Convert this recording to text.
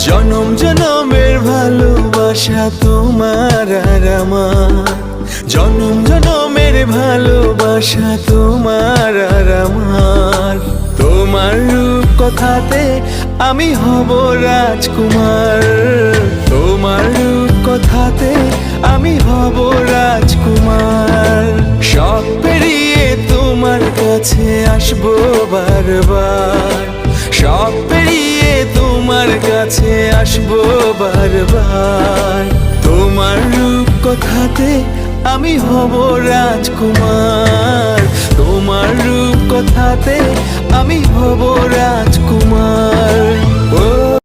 জনম জনমের ভালোবাসা তোমার আর আমার, জনম জনমের ভালোবাসা তোমার আর আমার। তোমার রূপ কথাতে আমি হব রাজকুমার, তোমার রূপ কথাতে আমি হব রাজকুমার। সব পেরিয়ে তোমার কাছে আসবো বারবার, সব পেরিয়ে তোমার কাছে আসবো বারবার। তোমার রূপ কথাতে আমি হব রাজকুমার, তোমার রূপ কথাতে আমি হব রাজকুমার। ও